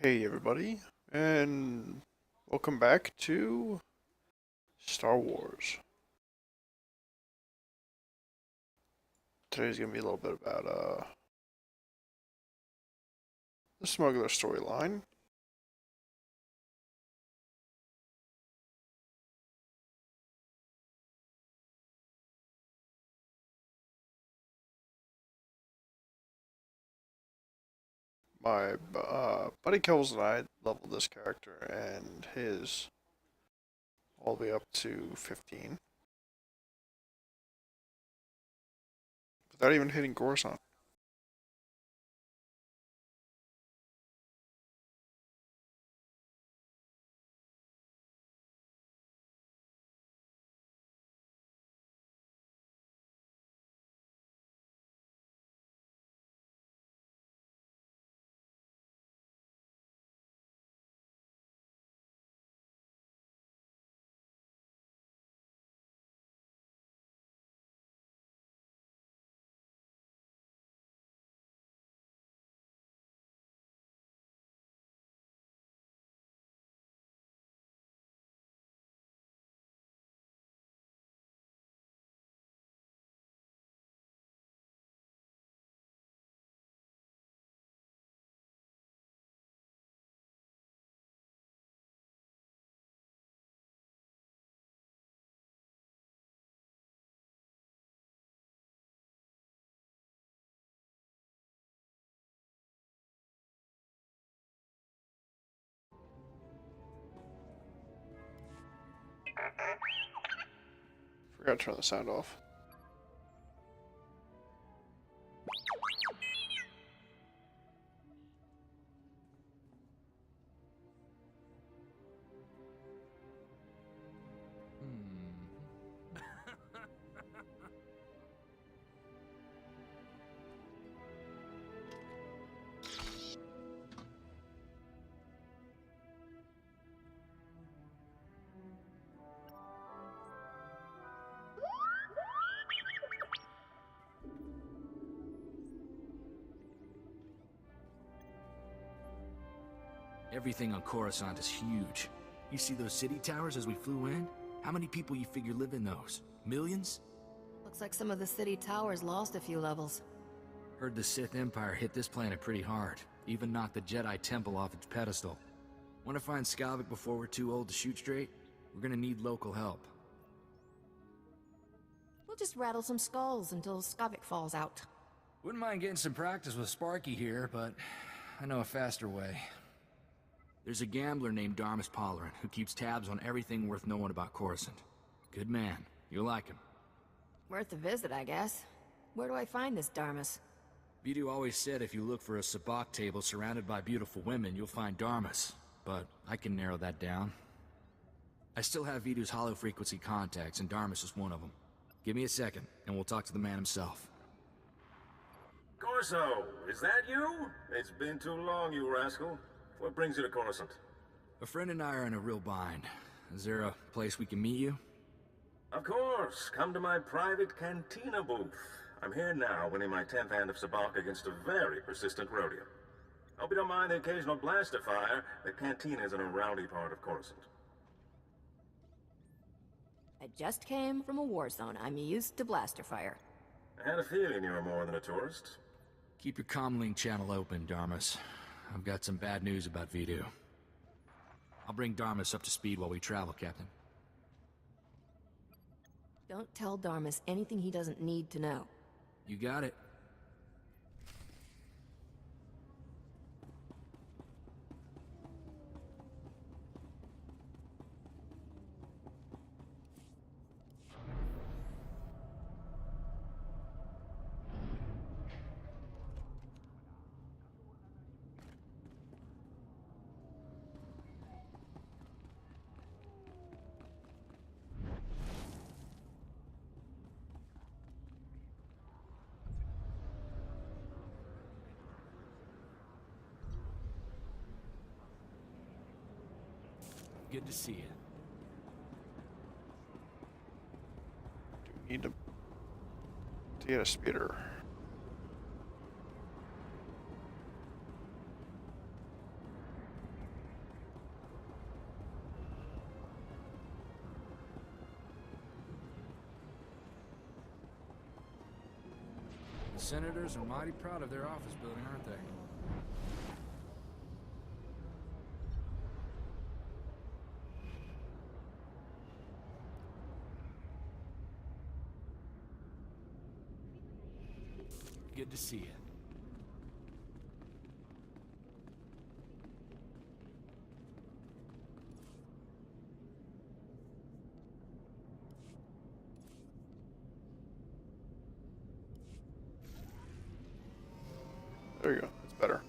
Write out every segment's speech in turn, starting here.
Hey everybody, and welcome back to Star Wars. Today's gonna be a little bit about the smuggler storyline. My buddy Kells and I leveled this character and his all the way up to 15 without even hitting Coruscant. Forgot to turn the sound off. Everything on Coruscant is huge. You see those city towers as we flew in? How many people you figure live in those? Millions? Looks like some of the city towers lost a few levels. Heard the Sith Empire hit this planet pretty hard. Even knocked the Jedi Temple off its pedestal. Want to find Skavik before we're too old to shoot straight? We're gonna need local help. We'll just rattle some skulls until Skavik falls out. Wouldn't mind getting some practice with Sparky here, but I know a faster way. There's a gambler named Darmus Polarin who keeps tabs on everything worth knowing about Coruscant. Good man. You'll like him. Worth a visit, I guess. Where do I find this Darmus? Vidu always said if you look for a sabacc table surrounded by beautiful women, you'll find Darmus. But I can narrow that down. I still have Vidu's hollow-frequency contacts, and Darmus is one of them. Give me a second, and we'll talk to the man himself. Corso, is that you? It's been too long, you rascal. What brings you to Coruscant? A friend and I are in a real bind. Is there a place we can meet you? Of course. Come to my private cantina booth. I'm here now, winning my 10th hand of sabacc against a very persistent rodeo. Hope you don't mind the occasional blaster fire. The cantina is in a rowdy part of Coruscant. I just came from a war zone. I'm used to blaster fire. I had a feeling you were more than a tourist. Keep your comlink channel open, Darmus. I've got some bad news about Vidu. I'll bring Darmus up to speed while we travel, Captain. Don't tell Darmus anything he doesn't need to know. You got it. Good to see you. Do we need to get a speeder? senators are mighty proud of their office building, aren't they? Good to see you. There you go. It's better.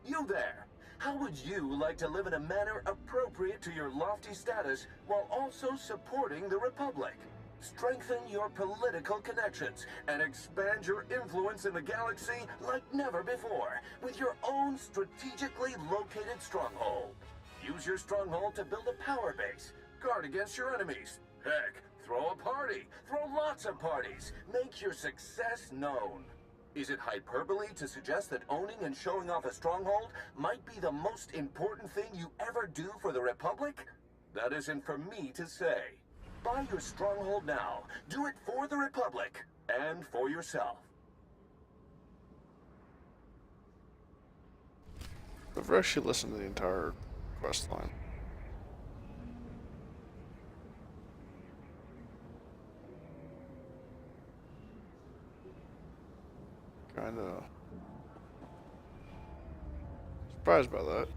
You there! How would you like to live in a manner appropriate to your lofty status while also supporting the Republic? Strengthen your political connections and expand your influence in the galaxy like never before with your own strategically located stronghold. Use your stronghold to build a power base, guard against your enemies. Heck, throw a party, throw lots of parties, make your success known. Is it hyperbole to suggest that owning and showing off a stronghold might be the most important thing you ever do for the Republic? That isn't for me to say. Buy your stronghold now. Do it for the Republic and for yourself. I've actually listened to the entire quest line. Kinda surprised by that.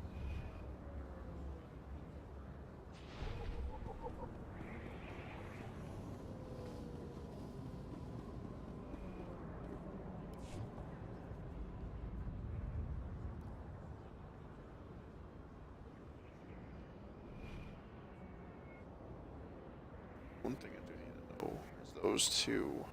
One thing I do need to know is those two.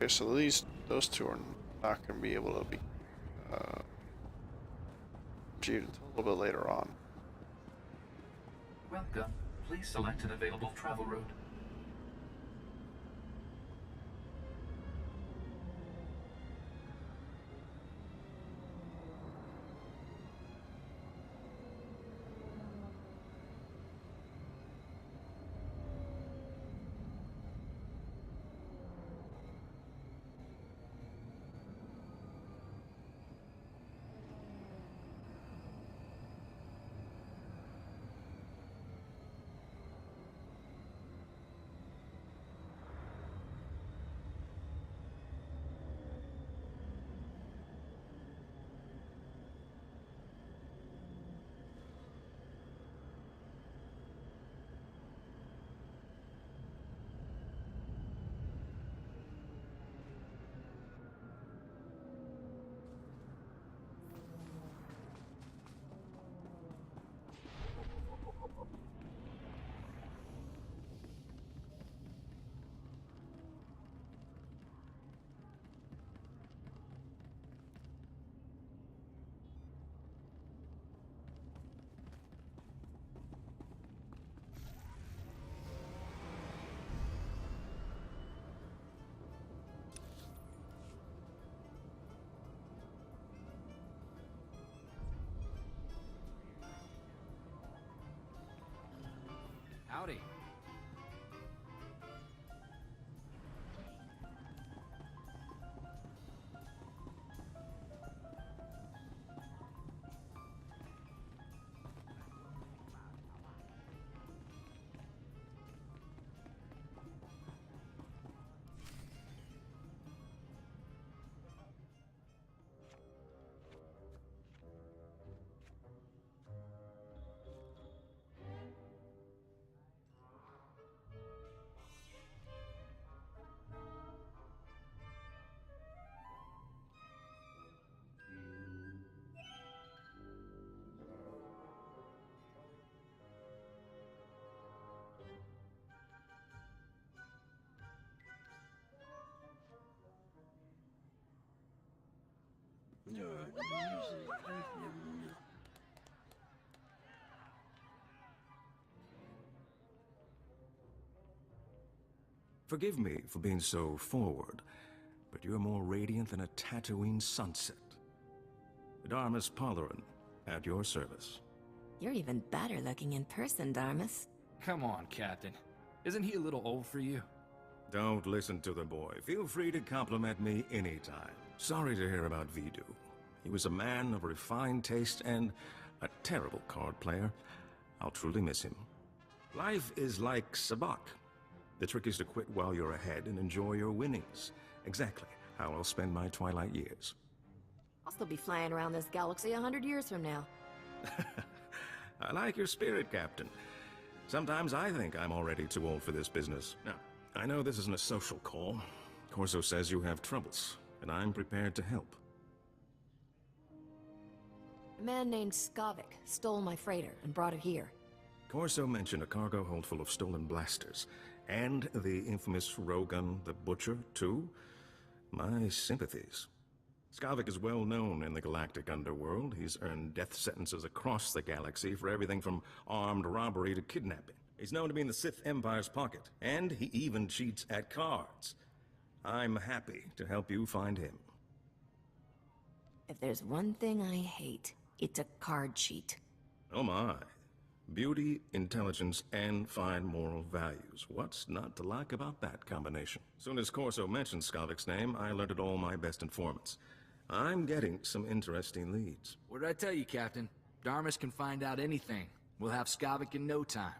Okay, so those two are not going to be able to be achieved until a little bit later on. Welcome. Please select an available travel route. Forgive me for being so forward, but you're more radiant than a Tatooine sunset. Darmus Polarin, at your service. You're even better looking in person, Darmus. Come on, Captain. Isn't he a little old for you? Don't listen to the boy. Feel free to compliment me anytime. Sorry to hear about Vidu. He was a man of refined taste and a terrible card player. I'll truly miss him. Life is like sabacc. The trick is to quit while you're ahead and enjoy your winnings. Exactly how I'll spend my twilight years. I'll still be flying around this galaxy 100 years from now. I like your spirit, Captain. Sometimes I think I'm already too old for this business. Now, I know this isn't a social call. Corso says you have troubles, and I'm prepared to help. A man named Skavik stole my freighter and brought it here. Corso mentioned a cargo hold full of stolen blasters, and the infamous Rogun the Butcher, too. My sympathies. Skavik is well known in the galactic underworld. He's earned death sentences across the galaxy for everything from armed robbery to kidnapping. He's known to be in the Sith Empire's pocket, and he even cheats at cards. I'm happy to help you find him. If there's one thing I hate, it's a card cheat. Oh my. Beauty, intelligence, and fine moral values. What's not to like about that combination? Soon as Corso mentioned Skavik's name, I alerted all my best informants. I'm getting some interesting leads. What did I tell you, Captain? Darmus can find out anything. We'll have Skavik in no time.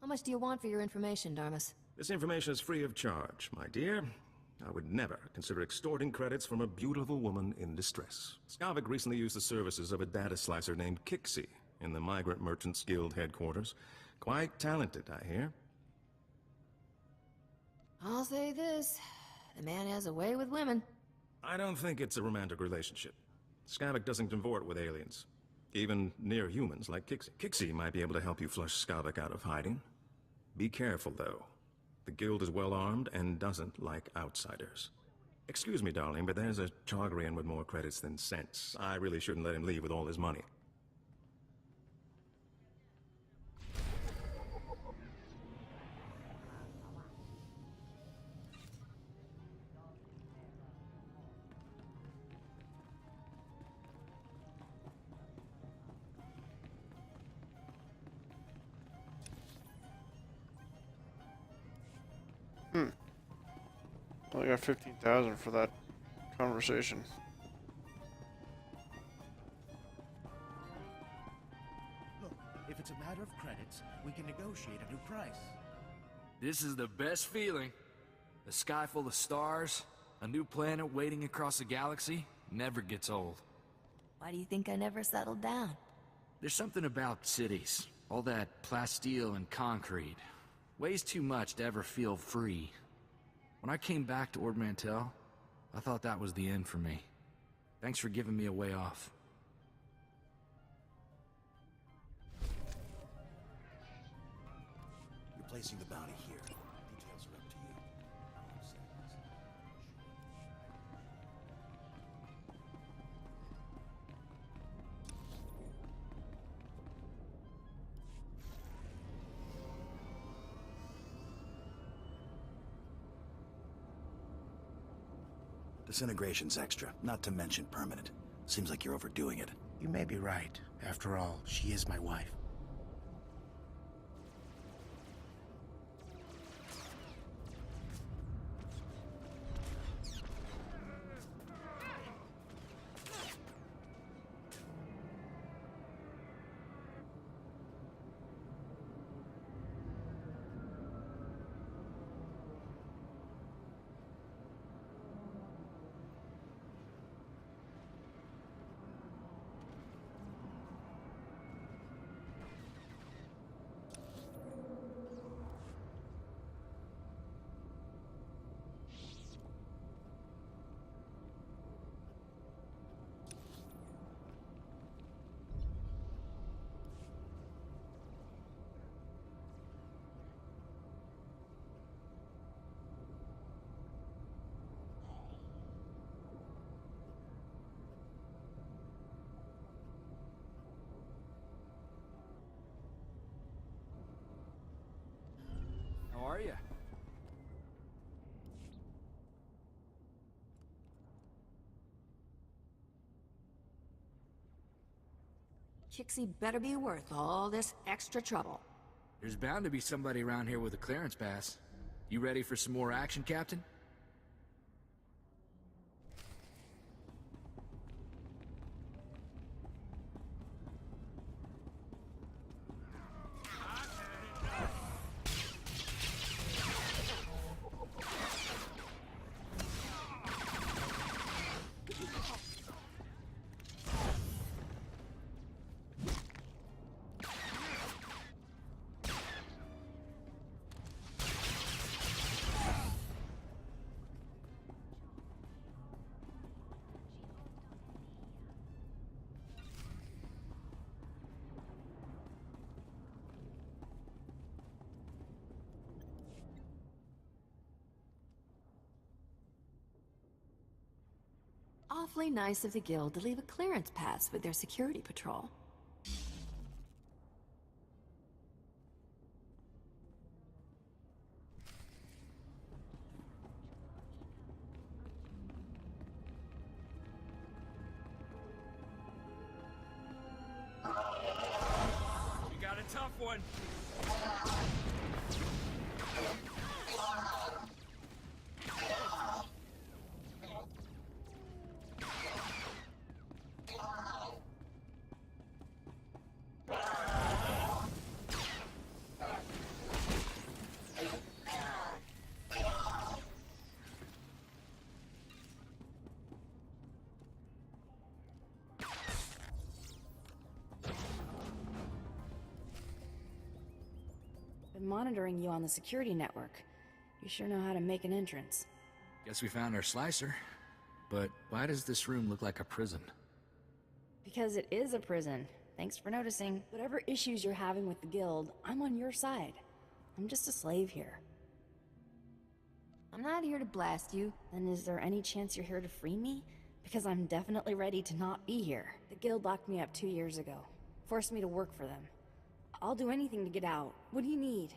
How much do you want for your information, Darmus? This information is free of charge, my dear. I would never consider extorting credits from a beautiful woman in distress. Skavik recently used the services of a data slicer named Kixie in the Migrant Merchants Guild headquarters. Quite talented, I hear. I'll say this. The man has a way with women. I don't think it's a romantic relationship. Skavik doesn't convert with aliens. Even near humans like Kixie. Kixie might be able to help you flush Skavik out of hiding. Be careful, though. The guild is well armed and doesn't like outsiders. Excuse me, darling, but there's a Chagrian with more credits than sense. I really shouldn't let him leave with all his money. Only got 15,000 for that conversation. Look, if it's a matter of credits, we can negotiate a new price. This is the best feeling. A sky full of stars, a new planet waiting across the galaxy, never gets old. Why do you think I never settled down? There's something about cities. All that plasteel and concrete. Weighs too much to ever feel free. When I came back to Ord Mantell, I thought that was the end for me. Thanks for giving me a way off. You're placing the bounty here. Details are up to you. All I'm saying is... Disintegration's extra, not to mention permanent. Seems like you're overdoing it. You may be right. After all, she is my wife. are you? Kixie better be worth all this extra trouble. There's bound to be somebody around here with a clearance pass. You ready for some more action, Captain? Awfully nice of the Guild to leave a clearance pass with their security patrol. You got a tough one. Been monitoring you on the security network. You sure know how to make an entrance. Guess we found our slicer. But why does this room look like a prison? Because it is a prison. Thanks for noticing. Whatever issues you're having with the Guild, I'm on your side. I'm just a slave here. I'm not here to blast you. Then is there any chance you're here to free me? Because I'm definitely ready to not be here. The Guild locked me up 2 years ago. Forced me to work for them. I'll do anything to get out. What do you need?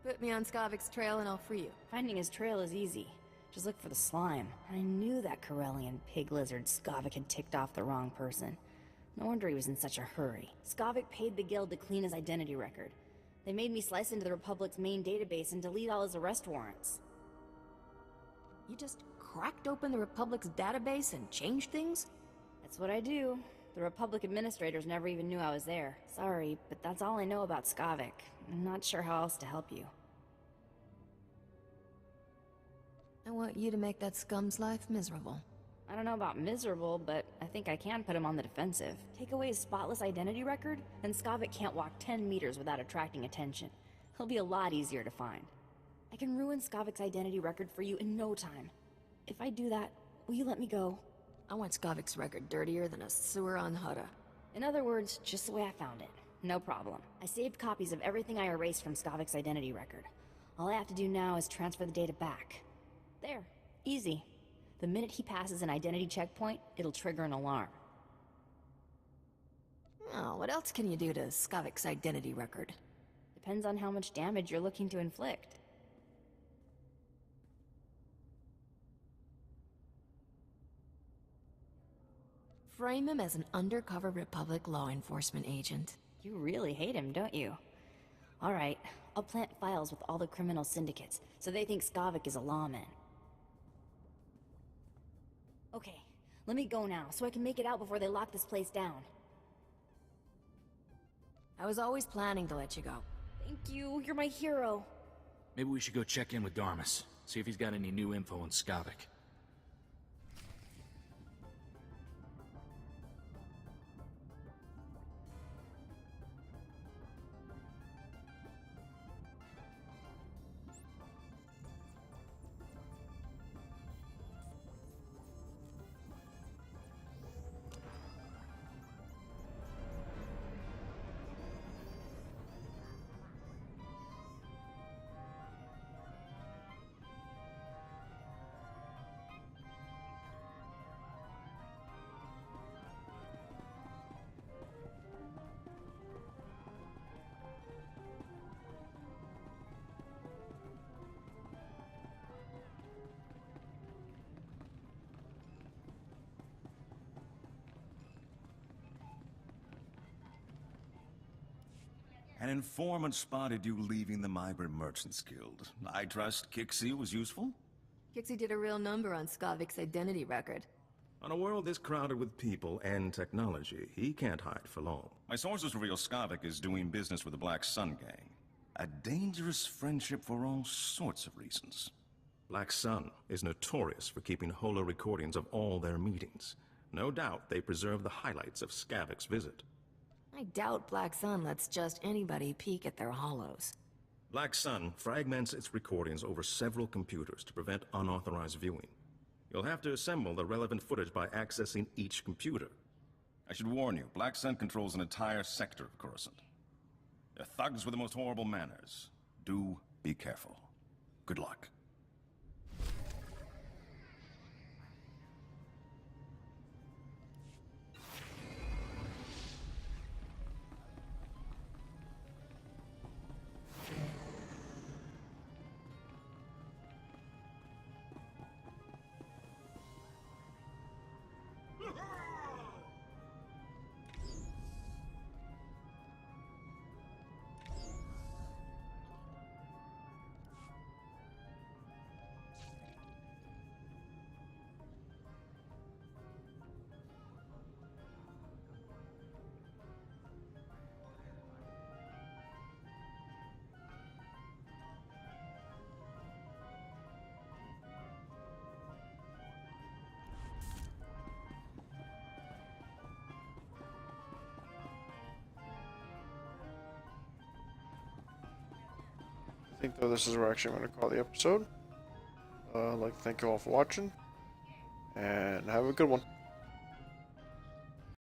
Put me on Skavik's trail and I'll free you. Finding his trail is easy. Just look for the slime. I knew that Corellian pig lizard Skavik had ticked off the wrong person. No wonder he was in such a hurry. Skavik paid the Guild to clean his identity record. They made me slice into the Republic's main database and delete all his arrest warrants. You just cracked open the Republic's database and changed things? That's what I do. The Republic administrators never even knew I was there. Sorry, but that's all I know about Skavik. I'm not sure how else to help you. I want you to make that scum's life miserable. I don't know about miserable, but I think I can put him on the defensive. Take away his spotless identity record, then Skavik can't walk 10 meters without attracting attention. He'll be a lot easier to find. I can ruin Skavik's identity record for you in no time. If I do that, will you let me go? I want Skavik's record dirtier than a sewer on Hutta. In other words, just the way I found it. No problem. I saved copies of everything I erased from Skavik's identity record. All I have to do now is transfer the data back. There. Easy. The minute he passes an identity checkpoint, it'll trigger an alarm. Oh, what else can you do to Skavik's identity record? Depends on how much damage you're looking to inflict. Frame him as an undercover Republic law enforcement agent. You really hate him, don't you? All right, I'll plant files with all the criminal syndicates, so they think Skavik is a lawman. Okay, let me go now, so I can make it out before they lock this place down. I was always planning to let you go. Thank you, you're my hero. Maybe we should go check in with Darmus, see if he's got any new info on Skavik. An informant spotted you leaving the Migrant Merchants Guild. I trust Kixie was useful? Kixie did a real number on Skavik's identity record. On a world this crowded with people and technology, he can't hide for long. My sources reveal Skavik is doing business with the Black Sun Gang. A dangerous friendship for all sorts of reasons. Black Sun is notorious for keeping holo recordings of all their meetings. No doubt they preserve the highlights of Skavik's visit. I doubt Black Sun lets just anybody peek at their hollows. Black Sun fragments its recordings over several computers to prevent unauthorized viewing. You'll have to assemble the relevant footage by accessing each computer. I should warn you, Black Sun controls an entire sector of Coruscant. They're thugs with the most horrible manners. Do be careful. Good luck. I think, though, this is where actually I'm going to call the episode. I'd like to thank you all for watching, and have a good one.